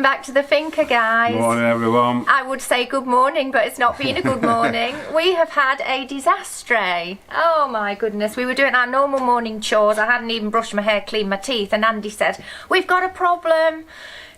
Welcome back to the Finca, guys. Good morning, everyone. I would say good morning, but it's not been a good morning. We have had a disaster. Oh my goodness. We were doing our normal morning chores. I hadn't even brushed my hair, cleaned my teeth, and Andy said, "We've got a problem."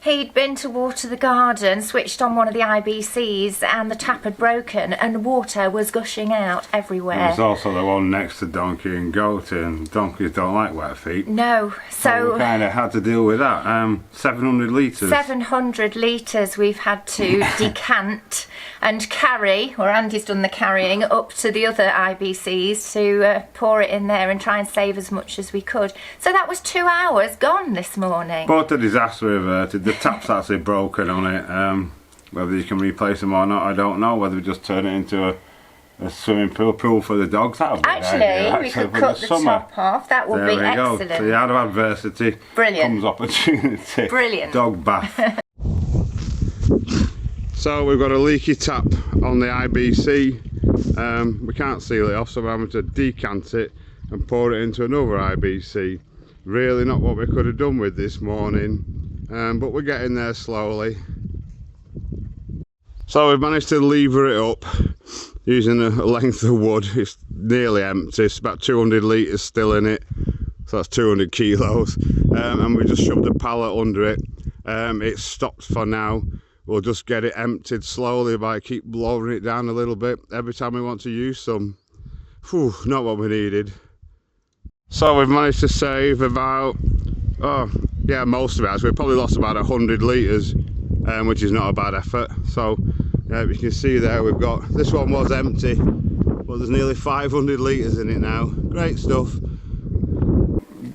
He'd been to water the garden, switched on one of the IBCs, and the tap had broken and water was gushing out everywhere. There's also the one next to Donkey and Goat, and donkeys don't like wet feet. No, so we kind of had to deal with that. 700 litres. 700 litres we've had to decant and carry, or Andy's done the carrying, up to the other IBCs to pour it in there and try and save as much as we could. So that was 2 hours gone this morning. But a disaster averted. The tap's actually broken on it. Whether you can replace them or not, I don't know. Whether we just turn it into a swimming pool for the dogs. That would be Actually, we could cut the top off. That would be excellent. Go. So out of adversity comes opportunity. Brilliant. Dog bath. So we've got a leaky tap on the IBC. We can't seal it off, so we're having to decant it and pour it into another IBC. Really not what we could have done with this morning. But we're getting there slowly. So we've managed to lever it up using a length of wood. It's nearly empty. It's about 200 litres still in it, so that's 200 kilos. And we just shoved a pallet under it. It's stopped for now. We'll just get it emptied slowly by keep lowering it down a little bit every time we want to use some. Whew, not what we needed. So we've managed to save about, most of it. So we probably lost about 100 litres, which is not a bad effort. So you can see there we've got, this one was empty, but there's nearly 500 litres in it now. Great stuff.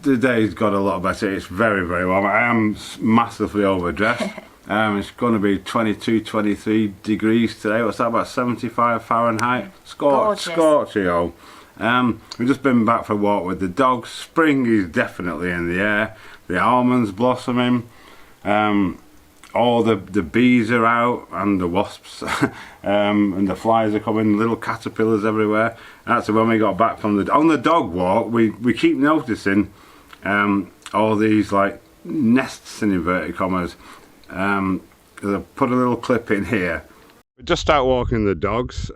The day's got a lot better. It's very, very warm. I am massively overdressed. It's going to be 22, 23 degrees today. What's that, about 75 Fahrenheit? Scorchio. We've just been back for a walk with the dogs. Spring is definitely in the air. The almonds blossoming. All the bees are out, and the wasps, and the flies are coming. Little caterpillars everywhere. Actually, when we got back from on the dog walk, we keep noticing all these like nests in inverted commas. I put a little clip in here. We just out walking the dogs.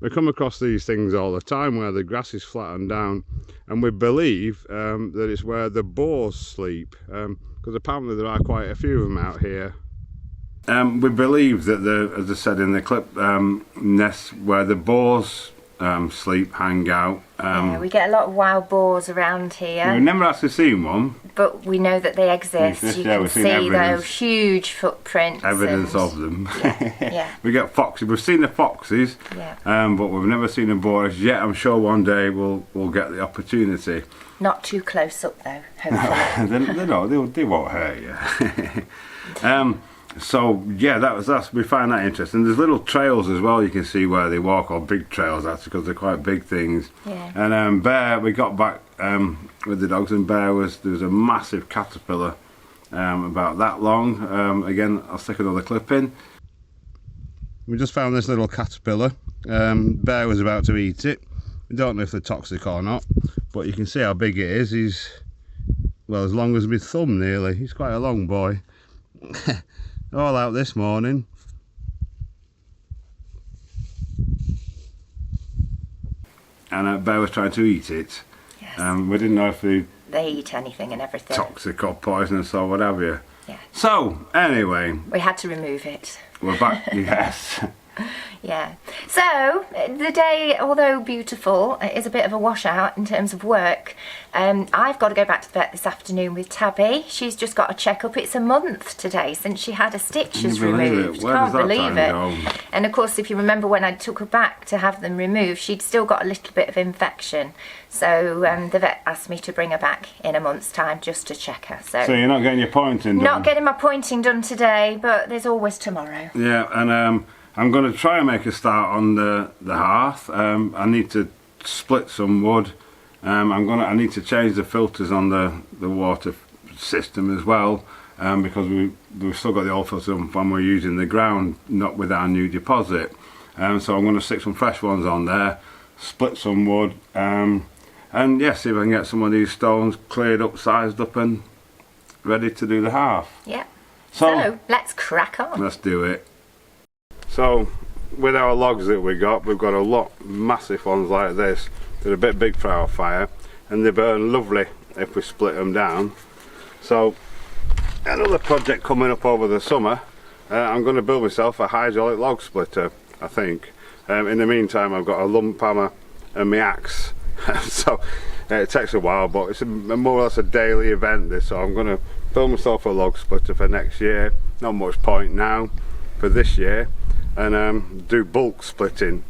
We come across these things all the time where the grass is flattened down, and we believe that it's where the boars sleep, because apparently there are quite a few of them out here. We believe that as I said in the clip, nests where the boars sleep, hang out. Yeah, we get a lot of wild boars around here. We've never actually seen one, but we know that they exist. You can see those huge footprints. Evidence of them. Yeah. We get foxes. We've seen the foxes, but we've never seen the boars yet. I'm sure one day we'll get the opportunity. Not too close up though, hopefully. they won't hurt you. So yeah, we find that interesting. There's little trails as well you can see where they walk, or big trails actually, because they're quite big things. Yeah. And Bear, we got back with the dogs, and there was a massive caterpillar about that long. Again, I'll stick another clip in. We just found this little caterpillar. Bear was about to eat it. We don't know if they're toxic or not, but you can see how big it is. He's, well, as long as my thumb nearly. He's quite a long boy. All out this morning. And Bear was trying to eat it. Yes. We didn't know if they eat anything and everything. Toxic or poisonous or what have you. Yeah. So, anyway. We had to remove it. We're back, yes. Yeah. So, the day, although beautiful, is a bit of a washout in terms of work. I've got to go back to the vet this afternoon with Tabby. She's just got a check-up. It's a month today since she had her stitches removed. Can't believe it. And of course, if you remember when I took her back to have them removed, she'd still got a little bit of infection. So the vet asked me to bring her back in a month's time just to check her. So you're not getting your pointing done? Not getting my pointing done today, but there's always tomorrow. Yeah, and I'm going to try and make a start on the hearth. I need to split some wood. I need to change the filters on the water system as well, because we've still got the old filter when we're using the ground, not with our new deposit. So I'm going to stick some fresh ones on there, split some wood, and yeah, see if I can get some of these stones cleared up, sized up, and ready to do the hearth. Yeah. So let's crack on. Let's do it. So with our logs that we've got a lot massive ones like this. They're a bit big for our fire and they burn lovely if we split them down. So another project coming up over the summer, I'm going to build myself a hydraulic log splitter, I think. In the meantime I've got a lump hammer and my axe. So it takes a while, but it's more or less a daily event this, so I'm going to build myself a log splitter for next year. Not much point now for this year, and do bulk splitting.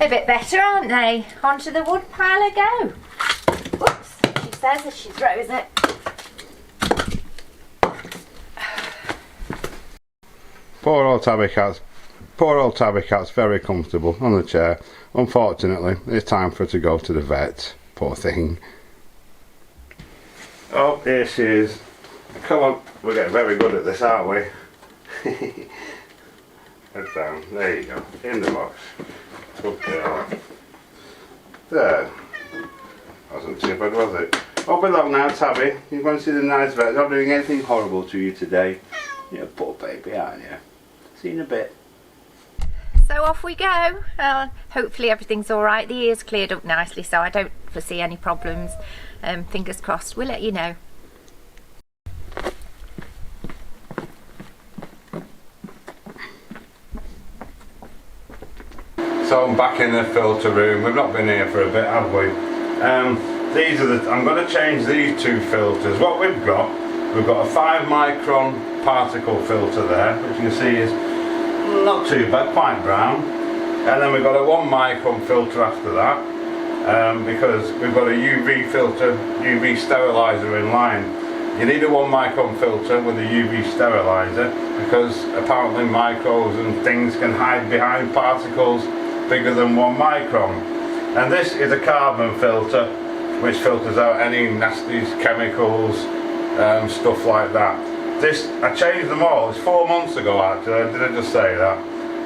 A bit better, aren't they? Onto the wood pile I go. Whoops, she says as she throws it. Poor old Tabby Cat's very comfortable on the chair. Unfortunately, it's time for her to go to the vet. Poor thing. Oh, here she is. Come on, we're getting very good at this, aren't we? Head down, there you go, in the box. Good girl. There. Wasn't too bad, was it? Up along now, Tabby. You're going to see the nice vet. Not doing anything horrible to you today. You're a poor baby, aren't you? See you in a bit. So off we go. Hopefully everything's alright. The ear's cleared up nicely, so I don't foresee any problems. Fingers crossed, we'll let you know. So I'm back in the filter room. We've not been here for a bit, have we? These are I'm going to change these two filters. What we've got a 5 micron particle filter there, which you can see is not too bad, quite brown. And then we've got a 1 micron filter after that, because we've got a UV filter, UV sterilizer in line. You need a 1 micron filter with a UV sterilizer because apparently microbes and things can hide behind particles bigger than 1 micron. And this is a carbon filter which filters out any nasty chemicals, stuff like that. This, I changed them all. It's 4 months ago actually, did I just say that?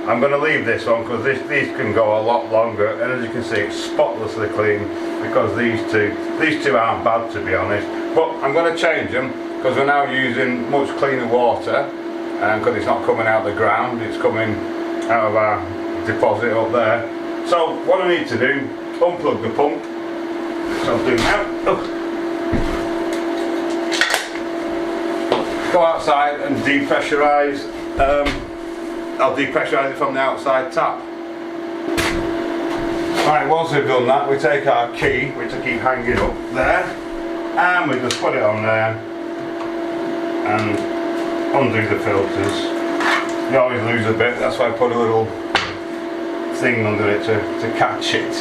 I'm going to leave this on because these can go a lot longer, and as you can see it's spotlessly clean because these two aren't bad, to be honest. But I'm going to change them because we're now using much cleaner water, because it's not coming out of the ground, it's coming out of our deposit up there. So what I need to do, unplug the pump, which I'll do now. Go outside and depressurise. I'll depressurise it from the outside tap. Right, once we've done that, we take our key, which I keep hanging up there, and we just put it on there and undo the filters. You always lose a bit, that's why I put a little thing under it to catch it.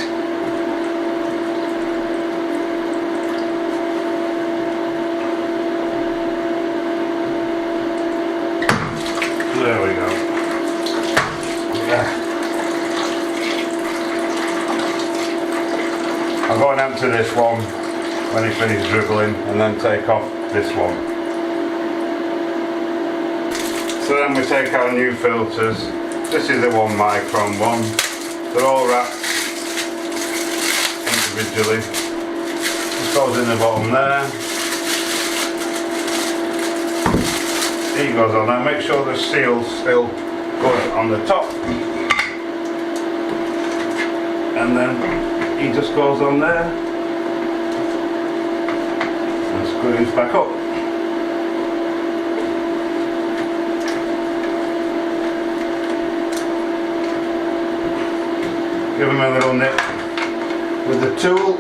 There we go. I'll go and empty this one when it's finished dribbling and then take off this one. So then we take our new filters. This is the 1 micron one. They're all wrapped individually. This goes in the bottom there. He goes on there. Make sure the seal's still good on the top. And then he just goes on there and screws back up. Give him a little nip with the tool.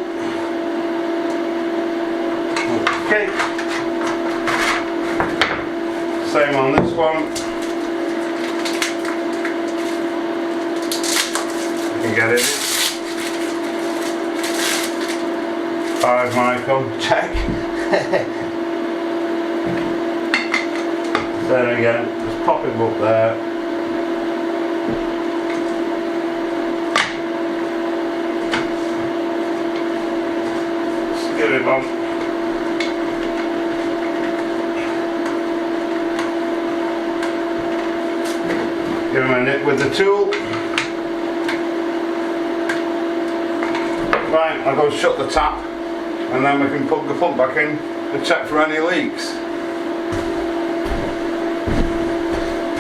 Okay. Same on this one. You can get it. 5 micron, check. There again, just pop him up there. Just get him on. Give him a nip with the tool. Right, I'll go shut the tap and then we can plug the pump back in and check for any leaks.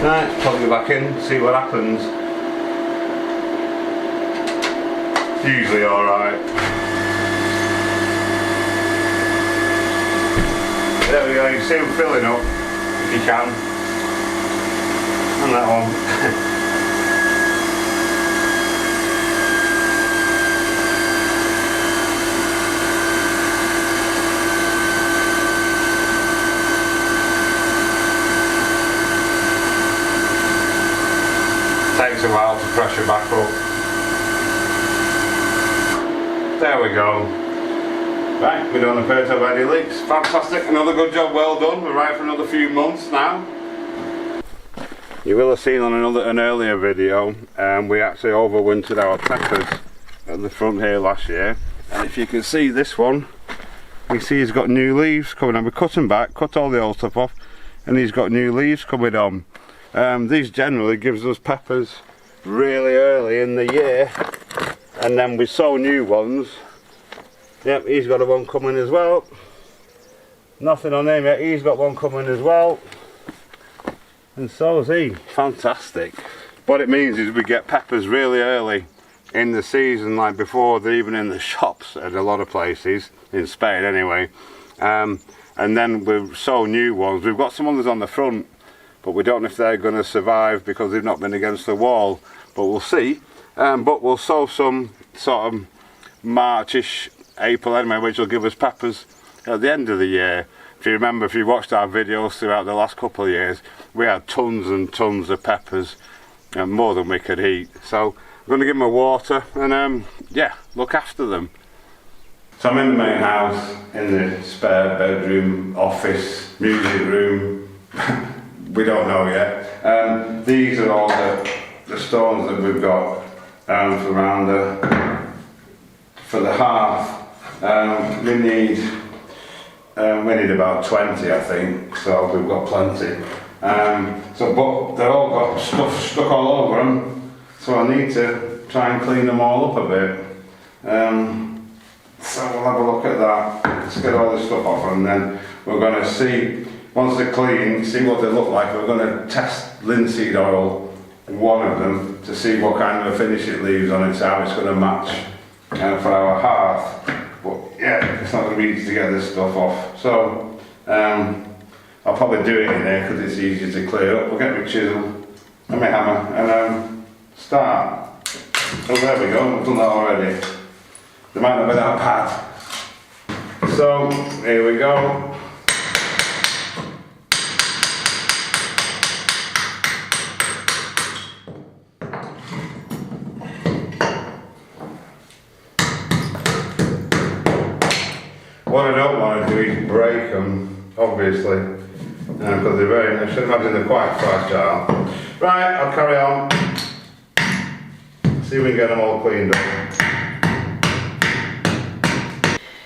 Right, plug it back in, see what happens. Usually alright. There we go, you can see them filling up if you can. And that one. Takes a while to pressure back up. There we go. Right, we don't appear to have any leaks. Fantastic, another good job, well done. We're right for another few months now. You will have seen on an earlier video, we actually overwintered our peppers at the front here last year. And if you can see this one, you see he's got new leaves coming on. We cut them back, cut all the old stuff off, and he's got new leaves coming on. These generally gives us peppers really early in the year, and then we sow new ones. Yep, he's got a one coming as well. Nothing on him yet, he's got one coming as well. And so is he. Fantastic. What it means is we get peppers really early in the season, like before they're even in the shops at a lot of places, in Spain anyway. And then we sow new ones. We've got some others on the front, but we don't know if they're going to survive because they've not been against the wall, but we'll see. But we'll sow some sort of Marchish, April anyway, which will give us peppers at the end of the year. If you remember, if you watched our videos throughout the last couple of years, we had tons and tons of peppers, more than we could eat. So I'm going to give them a water and yeah, look after them. So I'm in the main house, in the spare bedroom, office, music room. We don't know yet. These are all the stones that we've got for the hearth. We need about 20, I think, so we've got plenty. But they're all got stuff stuck all over them, so I need to try and clean them all up a bit. So we'll have a look at that. Let's get all this stuff off, and then we're going to see, once they're clean, see what they look like. We're going to test linseed oil, one of them, to see what kind of a finish it leaves on it, so how it's going to match for our hearth. But yeah, it's not going to be easy to get this stuff off. So I'll probably do it in there because it's easier to clear up. We'll get my chisel and my hammer and start. Oh, there we go, I've done that already. There might not be that pad. So here we go. What I don't want to do is break them, obviously, because they're very, I should imagine they're quite fragile. Right, I'll carry on. See if we can get them all cleaned up.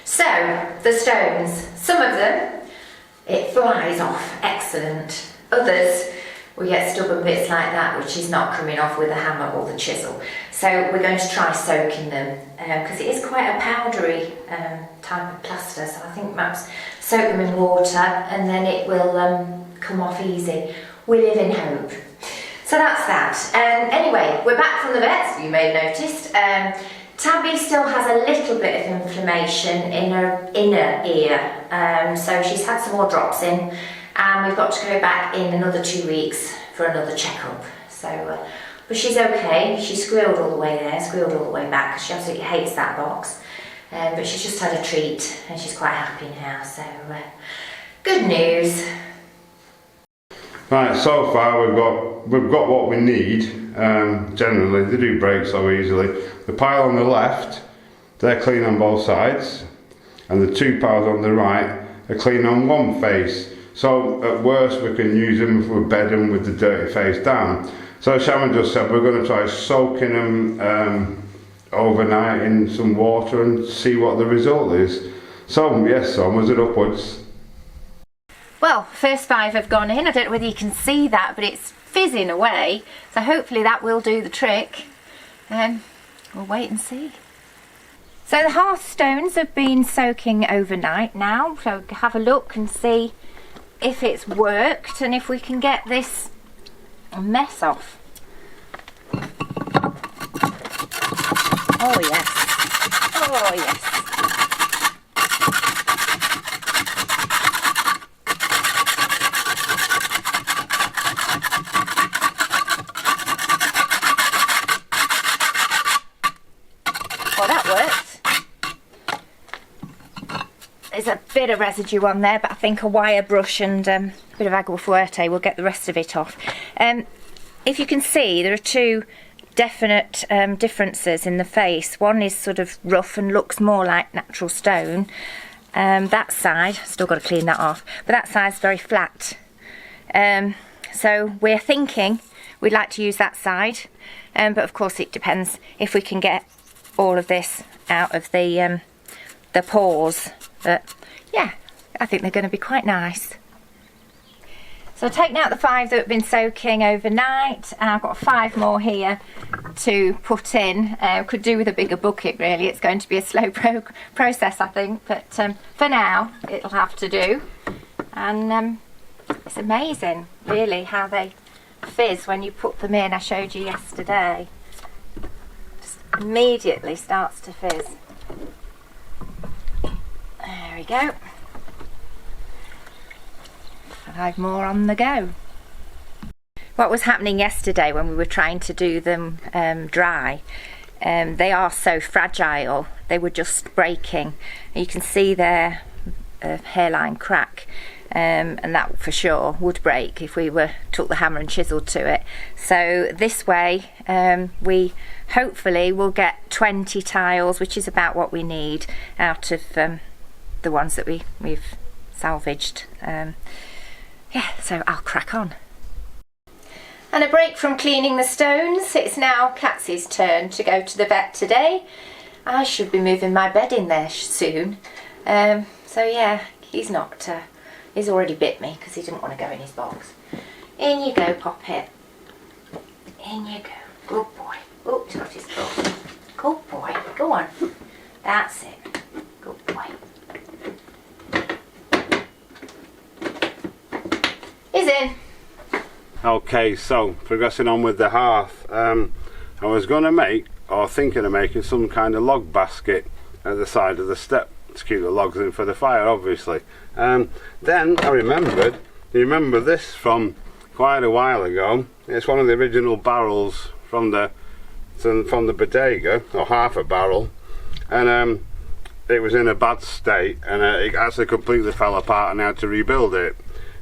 So, the stones, some of them, it flies off, excellent. Others, we get stubborn bits like that, which is not coming off with the hammer or the chisel. So we're going to try soaking them, because it is quite a powdery type of plaster, so I think perhaps soak them in water and then it will come off easy. We live in hope. So that's that. Anyway, we're back from the vets, you may have noticed. Tabby still has a little bit of inflammation in her inner ear, so she's had some more drops in, and we've got to go back in another 2 weeks for another checkup. So, but she's okay. She squealed all the way there, squealed all the way back, because she absolutely hates that box. But she's just had a treat, and she's quite happy now. So, good news. Right, so far we've got what we need. Generally, they do break so easily. The pile on the left, they're clean on both sides, and the two piles on the right are clean on one face. So at worst we can use them if we bed them with the dirty face down. So Sharon just said we're going to try soaking them overnight in some water and see what the result is. So yes, so was it upwards? Well, first 5 have gone in. I don't know whether you can see that, but it's fizzing away, so hopefully that will do the trick. We'll wait and see. So the hearth stones have been soaking overnight now, so have a look and see if it's worked and if we can get this mess off. Oh yes, oh yes. Well, that worked. There's a bit of residue on there, but I think a wire brush and a bit of agua fuerte will get the rest of it off. If you can see, there are two definite differences in the face. One is sort of rough and looks more like natural stone. That side, still got to clean that off, but that side's very flat. So we're thinking we'd like to use that side, but of course it depends if we can get all of this out of the pores. But yeah, I think they're going to be quite nice. So I've taken out the 5 that have been soaking overnight, and I've got 5 more here to put in. Could do with a bigger bucket really. It's going to be a slow process, I think, but for now it'll have to do. And it's amazing really how they fizz when you put them in. I showed you yesterday. Just immediately starts to fizz. There we go. 5 more on the go. What was happening yesterday when we were trying to do them dry, they are so fragile, they were just breaking. You can see their hairline crack, and that for sure would break if we took the hammer and chisel to it. So this way we hopefully will get 20 tiles, which is about what we need out of the ones that we've salvaged. Yeah, so I'll crack on. And a break from cleaning the stones. It's now Katzi's turn to go to the vet today. I should be moving my bed in there soon. So yeah, he's already bit me because he didn't want to go in his box. In you go, Poppet. In you go. Good boy. Oh, he's got his foot. Good boy. Go on. That's it. Good boy. He's in. Okay, so progressing on with the hearth. I was going to make, or thinking of making, some kind of log basket at the side of the step to keep the logs in for the fire, obviously. Then I remembered, you remember this from quite a while ago. It's one of the original barrels from the bodega, or half a barrel, and it was in a bad state, and it actually completely fell apart, and I had to rebuild it.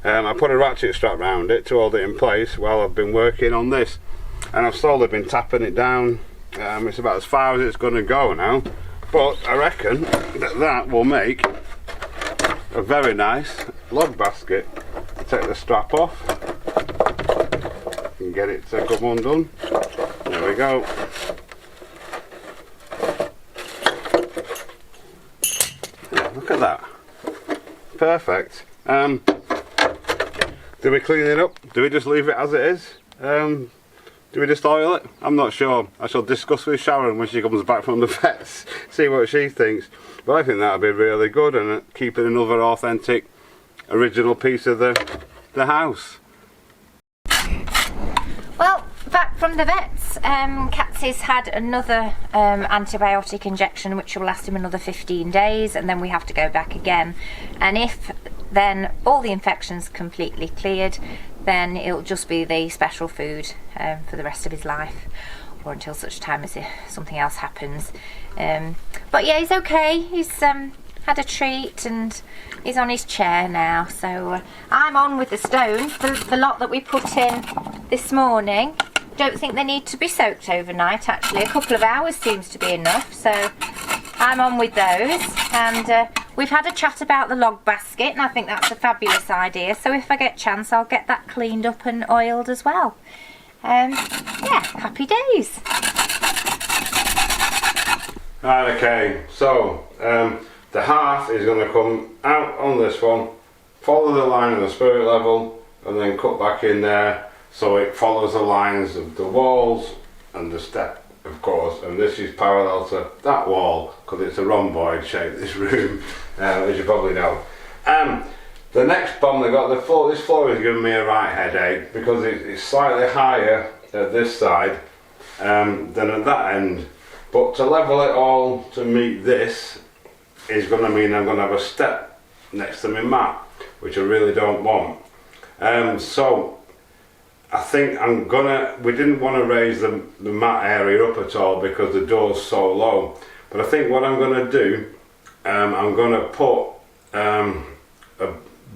I put a ratchet strap around it to hold it in place while I've been working on this, and I've slowly been tapping it down. It's about as far as it's going to go now, but I reckon that will make a very nice log basket. Take the strap off and get it to come undone. There we go. Yeah, look at that. Perfect. Do we clean it up? Do we just leave it as it is? Do we just oil it? I'm not sure. I shall discuss with Sharon when she comes back from the vets, see what she thinks. But I think that'll be really good, and keeping another authentic, original piece of the house. Well, back from the vets, Katzi's had another antibiotic injection which will last him another 15 days, and then we have to go back again. And if then all the infections completely cleared, then it'll just be the special food for the rest of his life, or until such time as something else happens. But yeah, he's okay. He's had a treat and he's on his chair now. So I'm on with the stones, the lot that we put in this morning. Don't think they need to be soaked overnight, actually. A couple of hours seems to be enough, so I'm on with those. And we've had a chat about the log basket, and I think that's a fabulous idea. So if I get a chance, I'll get that cleaned up and oiled as well. Yeah, happy days. Right, okay, so the hearth is going to come out on this one, follow the line of the spirit level, and then cut back in there, so it follows the lines of the walls and the step, of course, and this is parallel to that wall because it's a rhomboid shape, this room, as you probably know. The next bomb they got, this floor is giving me a right headache because it's slightly higher at this side than at that end, but to level it all to meet this is going to mean I'm going to have a step next to my mat, which I really don't want. So I think we didn't want to raise the mat area up at all because the door's so low, but I think what I'm going to do, I'm going to put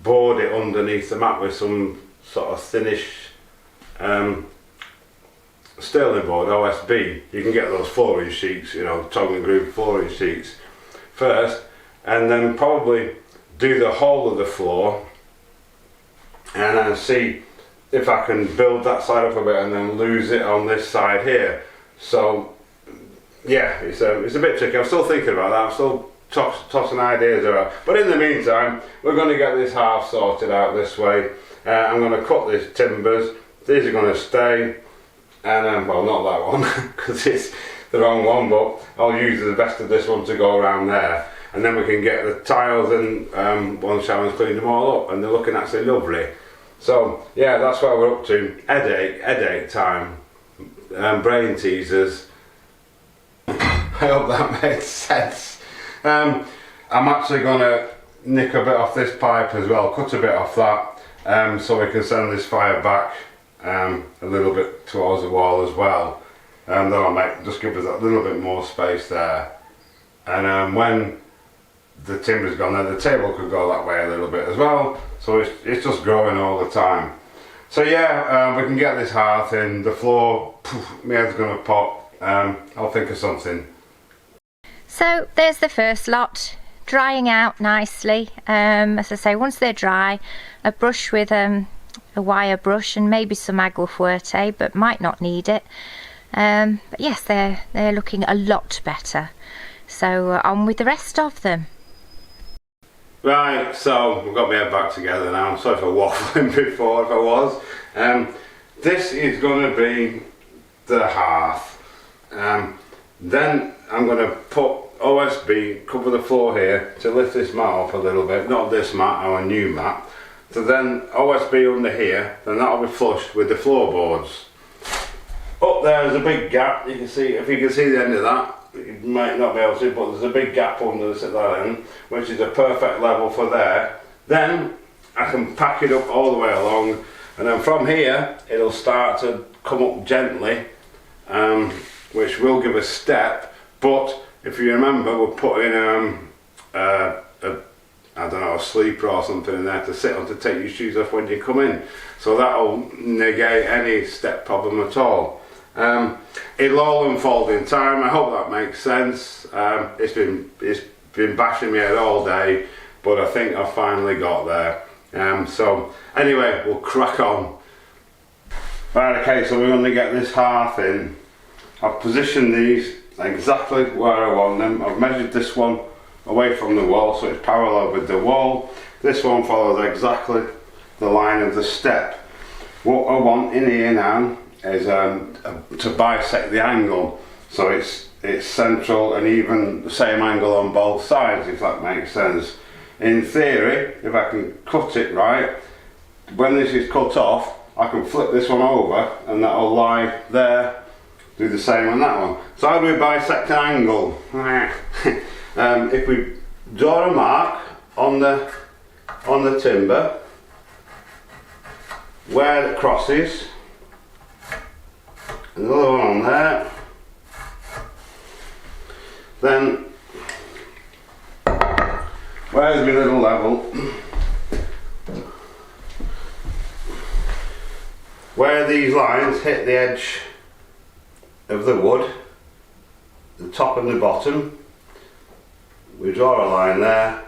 board it underneath the mat with some sort of thinnish sterling board, OSB. You can get those flooring sheets, you know, tongue and groove flooring sheets first, and then probably do the whole of the floor and then see if I can build that side up a bit and then lose it on this side here. So yeah, it's a bit tricky. I'm still thinking about that. I'm still tossing ideas around, but in the meantime we're going to get this half sorted out this way. I'm going to cut these timbers. These are going to stay, and well, not that one because it's the wrong one, but I'll use the best of this one to go around there, and then we can get the tiles and once Sharon's cleaned them all up and they're looking absolutely lovely. So yeah, that's what we're up to. Headache time, brain teasers. I hope that made sense. I'm actually going to nick a bit off this pipe as well, cut a bit off that, so we can send this fire back a little bit towards the wall as well. That'll just give us a little bit more space there. And when the timber's gone there, the table could go that way a little bit as well. So it's just growing all the time. So yeah, we can get this hearth in. The floor, my head's going to pop. I'll think of something. So there's the first lot, drying out nicely. As I say, once they're dry, a brush with a wire brush and maybe some agua fuerte, but might not need it. But yes, they're looking a lot better. So on with the rest of them. Right, so we've got my head back together now. I'm sorry for waffling before if I was. This is going to be the hearth. Then I'm going to put OSB, cover the floor here to lift this mat up a little bit. Not this mat, our new mat. So then OSB under here, then that'll be flush with the floorboards. Up there is a big gap. You can see, if you can see the end of that, you might not be able to, but there's a big gap under this at that end, which is a perfect level for there. Then I can pack it up all the way along, and then from here it'll start to come up gently, which will give a step. But if you remember, we're putting I don't know, a sleeper or something in there to sit on to take your shoes off when you come in. So that'll negate any step problem at all. It'll all unfold in time. I hope that makes sense. It's been bashing me head all day, but I think I've finally got there. So anyway, we'll crack on. Right, okay, so we're going to get this hearth in. I've positioned these exactly where I want them. I've measured this one away from the wall, so it's parallel with the wall. This one follows exactly the line of the step. What I want in here now is to bisect the angle, so it's central and even the same angle on both sides, if that makes sense. In theory, if I can cut it right, when this is cut off, I can flip this one over and that'll lie there. Do the same on that one. So how do we bisect an angle? If we draw a mark on the timber where it crosses, another one on there, then where's my little level? Where these lines hit the edge of the wood, the top and the bottom, we draw a line there,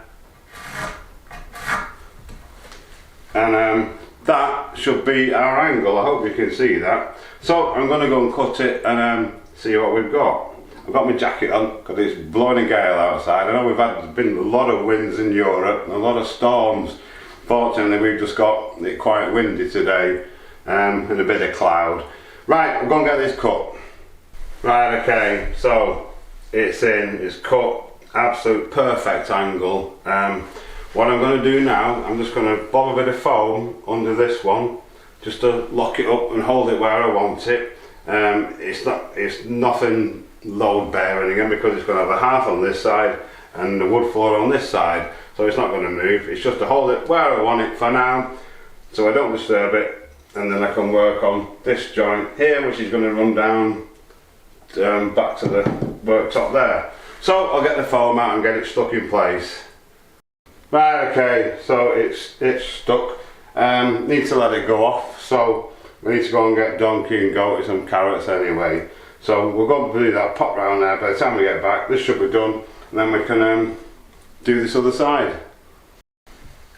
and that should be our angle. I hope you can see that. So I'm going to go and cut it and see what we've got. I've got my jacket on because it's blowing a gale outside. I know there's been a lot of winds in Europe, a lot of storms. Fortunately we've just got it quite windy today, and a bit of cloud. Right, I'm going to get this cut. Right, okay, so it's in, it's cut, absolute perfect angle. What I'm going to do now, I'm just going to bob a bit of foam under this one, just to lock it up and hold it where I want it. It's nothing load bearing again, because it's going to have a hearth on this side and the wood floor on this side, so it's not going to move. It's just to hold it where I want it for now, so I don't disturb it, and then I can work on this joint here, which is going to run down back to the worktop there. So I'll get the foam out and get it stuck in place. Right, okay, so it's stuck. Need to let it go off, so we need to go and get Donkey and Goaty some carrots anyway. So we're going to do that, pop round there. By the time we get back, this should be done, and then we can do this other side.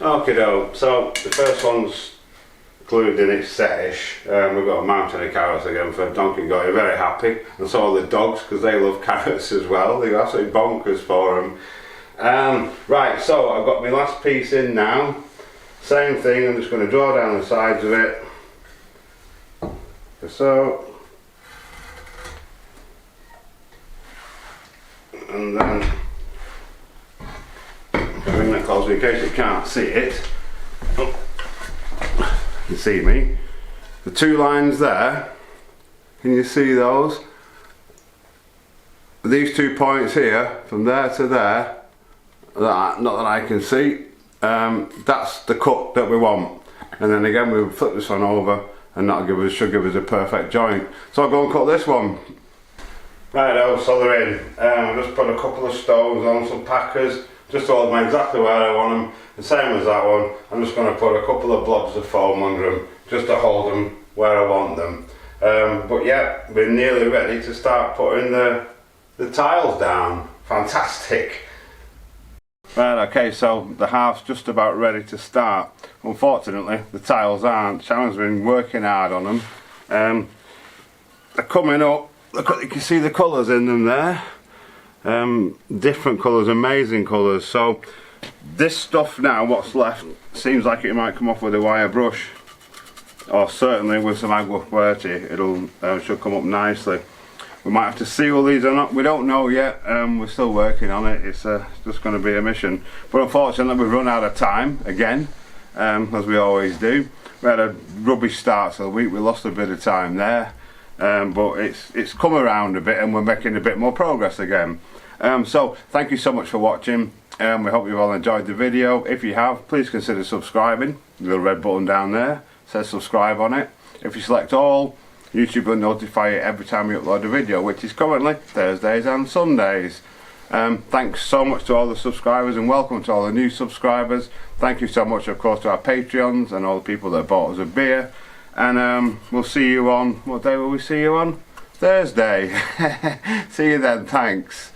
Okay, doke. So the first one's glued in, it's set-ish. We've got a mountain of carrots again for Donkey and Goaty. Very happy, and so are the dogs, because they love carrots as well. They're absolutely bonkers for them. Right, so I've got my last piece in now. Same thing, I'm just going to draw down the sides of it. So. And then bring that closer in case you can't see it. Oh, you can see me. The two lines there, can you see those? These 2 points here, from there to there, not that I can see, that's the cut that we want. And then again we'll flip this one over, and that'll should give us a perfect joint. So I'll go and cut this one. Right, so they're in. I've just put a couple of stones on, some packers, just to hold them exactly where I want them. The same as that one. I'm just going to put a couple of blobs of foam under them, just to hold them where I want them. But yeah, we're nearly ready to start putting the tiles down. Fantastic. Right, okay, so the hearth's just about ready to start. Unfortunately, the tiles aren't. Shannon's been working hard on them. They're coming up. Look, you can see the colours in them there. Different colours, amazing colours. So this stuff now, what's left, seems like it might come off with a wire brush, or certainly with some agua fuerte. It'll should come up nicely. We might have to seal these or not, we don't know yet. We're still working on it. It's just going to be a mission. But unfortunately we've run out of time again, as we always do. We had a rubbish start to the week, we lost a bit of time there. But it's come around a bit, and we're making a bit more progress again. So thank you so much for watching. We hope you've all enjoyed the video. If you have, please consider subscribing. The little red button down there says subscribe on it. If you select all, YouTube will notify you every time we upload a video, which is currently Thursdays and Sundays. Thanks so much to all the subscribers, and welcome to all the new subscribers. Thank you so much, of course, to our Patreons and all the people that bought us a beer. And we'll see you on, what day will we see you on? Thursday. See you then, thanks.